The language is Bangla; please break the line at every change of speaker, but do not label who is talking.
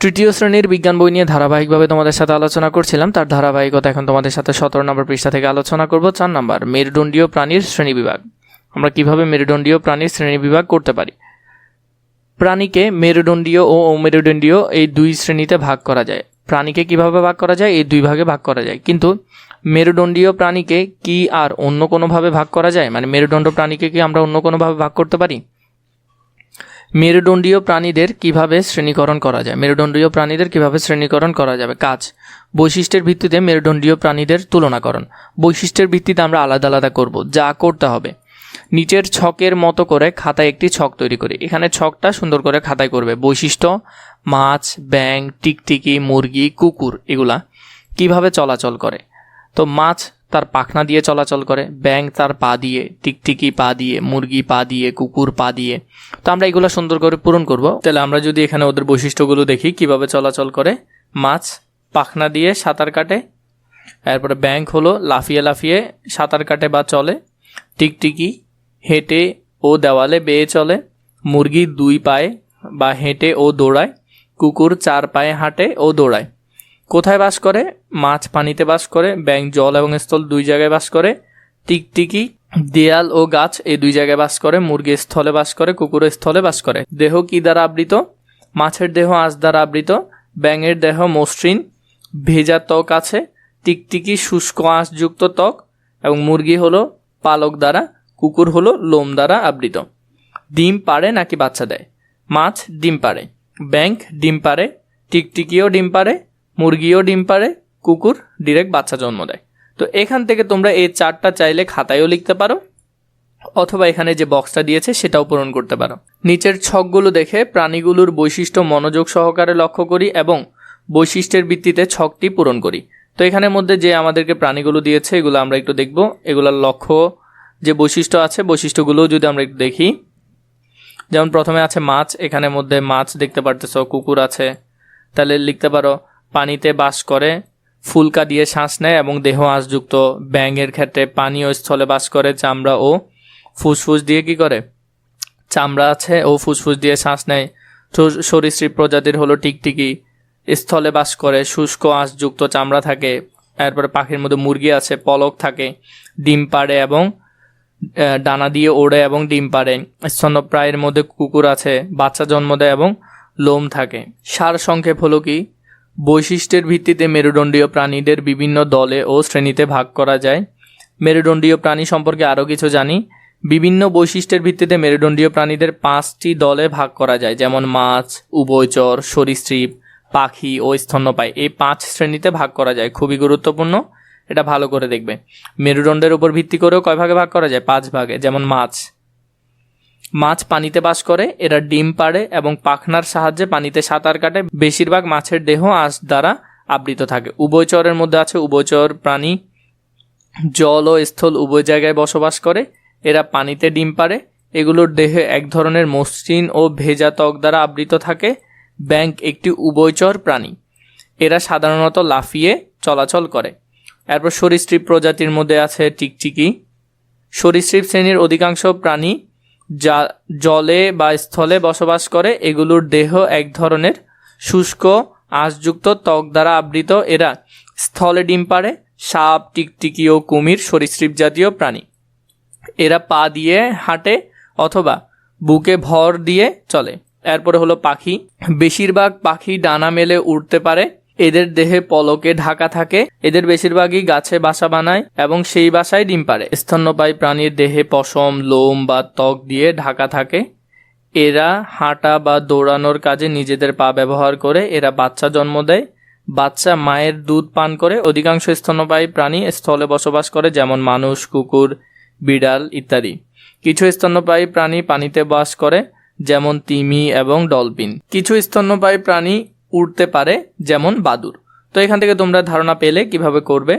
তৃতীয় শ্রেণীর বিজ্ঞান বই নিয়ে ধারাবাহিকভাবে তোমাদের সাথে আলোচনা করছিলাম। তার ধারাবাহিকতা এখন তোমাদের সাথে 17 নম্বর পৃষ্ঠা থেকে আলোচনা করব। 4 নম্বর, মেরুদণ্ডীয় প্রাণীর শ্রেণীবিভাগ। আমরা কিভাবে মেরুদণ্ডীয় প্রাণীর শ্রেণীবিভাগ করতে পারি। প্রাণীকে মেরুদণ্ডীয় ও অমেরুদণ্ডীয় এই দুই শ্রেণীতে ভাগ করা যায়। প্রাণীকে কিভাবে ভাগ করা যায়? এই দুই ভাগে ভাগ করা যায়। কিন্তু মেরুদণ্ডীয় প্রাণীকে কি আর অন্য কোনোভাবে ভাগ করা যায়? মানে মেরুদণ্ড প্রাণীকে কি আমরা অন্য কোনোভাবে ভাগ করতে পারি? মেরুদণ্ডীয় প্রাণীদের কিভাবে শ্রেণীকরণ করা যায়? মেরুদণ্ডীয় প্রাণীদের কিভাবে শ্রেণীকরণ করা যাবে? কাজ, বৈশিষ্ট্যের ভিত্তিতে মেরুদণ্ডীয় প্রাণীদের তুলনাকরণ। বৈশিষ্ট্যের ভিত্তিতে আমরা আলাদা আলাদা করব। যা করতে হবে, নিচের ছকের মতো করে খাতায় একটি ছক তৈরি করি। এখানে ছকটা সুন্দর করে খাতায় করবে। বৈশিষ্ট্য, মাছ, ব্যাঙ, টিকটিকি, মুরগি, কুকুর এগুলা কিভাবে চলাচল করে। তো মাছ তার পাখনা দিয়ে চলাচল করে, ব্যাঙ তার পা দিয়ে, টিকটিকি পা দিয়ে, মুরগি পা দিয়ে, কুকুর পা দিয়ে। তো আমরা এগুলো সুন্দর করে পূরণ করব। তাহলে আমরা যদি এখানে ওদের বৈশিষ্ট্যগুলো দেখি কিভাবে চলাচল করে। মাছ পাখনা দিয়ে সাঁতার কাটে, এরপরে ব্যাঙ হলো লাফিয়ে লাফিয়ে সাঁতার কাটে বা চলে, টিকটিকি হেঁটে ও দেওয়ালে বেয়ে চলে, মুরগি 2 পায়ে বা হেঁটে ও দৌড়ায়, কুকুর 4 পায়ে হাঁটে ও দৌড়ায়। কোথায় বাস করে? মাছ পানিতে বাস করে, ব্যাঙ জল এবং স্থল 2 জায়গায় বাস করে, টিকটিকি দেয়াল ও গাছ এই 2 জায়গায় বাস করে, মুরগি স্থলে বাস করে, কুকুর স্থলে বাস করে। দেহ কি দ্বারা আবৃত? মাছের দেহ আঁশ দ্বারা আবৃত, ব্যাঙের দেহ মসৃণ ভেজা ত্বক আছে, টিকটিকি শুষ্ক আঁশযুক্ত ত্বক এবং মুরগি হলো পালক দ্বারা, কুকুর হলো লোম দ্বারা আবৃত। ডিম পাড়ে নাকি বাচ্চা দেয়? মাছ ডিম পাড়ে, ব্যাঙ ডিম পাড়ে, টিকটিকিও ডিম পাড়ে, মুরগিও ডিম পাড়ে, কুকুর ডিরেক্ট বাচ্চা জন্ম দেয়। তো এখান থেকে তোমরা এই 4টা চাইলে খাতায়ও লিখতে পারো, অথবা এখানে যে বক্সটা দিয়েছে সেটাও পূরণ করতে পারো। নিচের ছকগুলো দেখে প্রাণীগুলোর বৈশিষ্ট্য মনোযোগ সহকারে লক্ষ্য করি এবং বৈশিষ্ট্যের ভিত্তিতে ছকটি পূরণ করি। তো এখানের মধ্যে যে আমাদেরকে প্রাণীগুলো দিয়েছে এগুলো আমরা একটু দেখব। এগুলোর লক্ষ্য যে বৈশিষ্ট্য আছে বৈশিষ্ট্যগুলোও যদি আমরা একটু দেখি। যেমন প্রথমে আছে মাছ, এখানের মধ্যে মাছ দেখতে পারতেছ, কুকুর আছে। তাহলে লিখতে পারো পানিতে বাস করে, ফুলকা দিয়ে শ্বাস নেয় এবং দেহ আঁশযুক্ত। ব্যাঙের ক্ষেত্রে পানি ও স্থলে বাস করে, চামড়া ও ফুসফুস দিয়ে কি করে? চামড়া আছে ও ফুসফুস দিয়ে শ্বাস নেয়। সরীসৃপ প্রজাতির হলো টিকটিকি, স্থলে বাস করে, শুষ্ক আঁশযুক্ত চামড়া থাকে। এরপরে পাখির মধ্যে মুরগি আছে, পলক থাকে, ডিম পাড়ে এবং ডানা দিয়ে ওড়ে এবং ডিম পাড়ে। স্তন্যপ্রায়ের মধ্যে কুকুর আছে, বাচ্চা জন্ম দেয় এবং লোম থাকে। সার সংক্ষেপ হলো কি? বৈশিষ্ট্যের ভিত্তিতে মেরুদণ্ডীয় প্রাণীদের বিভিন্ন দলে ও শ্রেণীতে ভাগ করা যায়। মেরুদণ্ডীয় প্রাণী সম্পর্কে আরও কিছু জানি। বিভিন্ন বৈশিষ্ট্যের ভিত্তিতে মেরুদণ্ডীয় প্রাণীদের 5টি দলে ভাগ করা যায়, যেমন মাছ, উভয়চর, সরীসৃপ, পাখি ও স্তন্যপায়ী। এই 5 শ্রেণীতে ভাগ করা যায়। খুবই গুরুত্বপূর্ণ, এটা ভালো করে দেখবে। মেরুদণ্ডের উপর ভিত্তি করেও কয় ভাগে ভাগ করা যায়? 5 ভাগে। যেমন মাছ পানিতে বাস করে, এরা ডিম পাড়ে এবং পাখনার সাহায্যে পানিতে সাঁতার কাটে। বেশিরভাগ মাছের দেহ আঁশ দ্বারা আবৃত থাকে। উভয়চরের মধ্যে আছে উভয়চর প্রাণী, জল ও স্থল উভয় জায়গায় বসবাস করে, এরা পানিতে ডিম পাড়ে। এগুলোর দেহে এক ধরনের মসৃণ ও ভেজা ত্বক দ্বারা আবৃত থাকে। ব্যাঙ একটি উভয়চর প্রাণী, এরা সাধারণত লাফিয়ে চলাচল করে। এরপর সরীসৃপ প্রজাতির মধ্যে আছে টিকটিকি। সরীসৃপ শ্রেণীর অধিকাংশ প্রাণী যা জলে বা স্থলে বসবাস করে, এগুলোর দেহ এক ধরনের শুষ্ক আঁশযুক্ত ত্বক দ্বারা আবৃত। এরা স্থলে ডিম পাড়ে। সাপ, টিকটিকি ও কুমির সরীসৃপ জাতীয় প্রাণী, এরা পা দিয়ে হাঁটে অথবা বুকে ভর দিয়ে চলে। এরপরে হলো পাখি। বেশিরভাগ পাখি ডানা মেলে উড়তে পারে, এদের দেহে পলকে ঢাকা থাকে। এদের বেশিরভাগই গাছে বাসা বানায় এবং সেই বাসায় ডিম পাড়ে। স্তন্যপায়ী প্রাণীর দেহে পশম, লোম বা ত্বক দিয়ে ঢাকা থাকে। এরা হাঁটা বা দৌড়ানোর কাজে নিজেদের পা ব্যবহার করে। এরা বাচ্চা জন্ম দেয়, বাচ্চা মায়ের দুধ পান করে। অধিকাংশ স্তন্যপায়ী প্রাণী স্থলে বসবাস করে, যেমন মানুষ, কুকুর, বিড়াল ইত্যাদি। কিছু স্তন্যপায়ী প্রাণী পানিতে বাস করে, যেমন তিমি এবং ডলফিন। কিছু স্তন্যপায়ী প্রাণী উড়তে পারে, যেমন বাদুড়। তো এখান থেকে তোমরা ধারণা পেলে কিভাবে করবে।